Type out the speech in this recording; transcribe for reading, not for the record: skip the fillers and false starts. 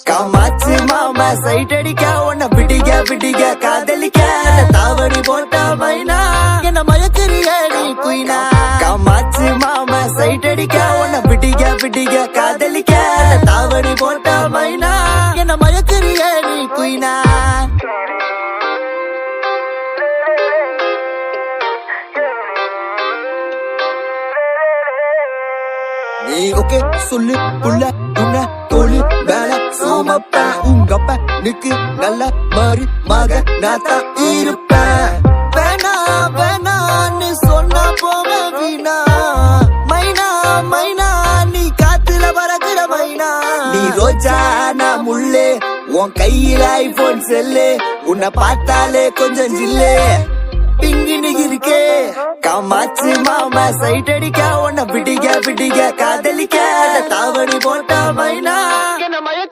காமாச்சு மாமா சைட் அடிக்க உன்ன பிடிக்க பிடிக்க காதலிக்க தாவணி போட்ட மைனா என்ன மயக்கிறிய நீ குயினா. காமாச்சு மாமா சைட் அடிக்க உன்ன பிடிக்க பிடிக்க காதலிக்க தாவணி போட்ட மைனா என்ன மயக்கிறிய நீ குயினா. நீ ஓகே சொல்லு புள்ள உன்ன தோழி வேலை சோமப்பேன் உங்கப்ப நிக்கு நல்ல மாறி மக நான் தான் இருப்பேன். வேணா வேணான்னு சொன்னா போவ வீணா மைனா மைனா நீ காத்துல பறக்குற மைனா. நீ ரோஜா நான் முள்ளே உன் கையில ஐபோன் செல்லு உன்னை பார்த்தாலே கொஞ்சம் ஜில்லே பிங்கினு இருக்கே. காமாச்சு மாமா சைட் அடிக்க உன்ன பிடிக்க பிடிக்க காதலிக்க தாவணி போட்ட மைனா.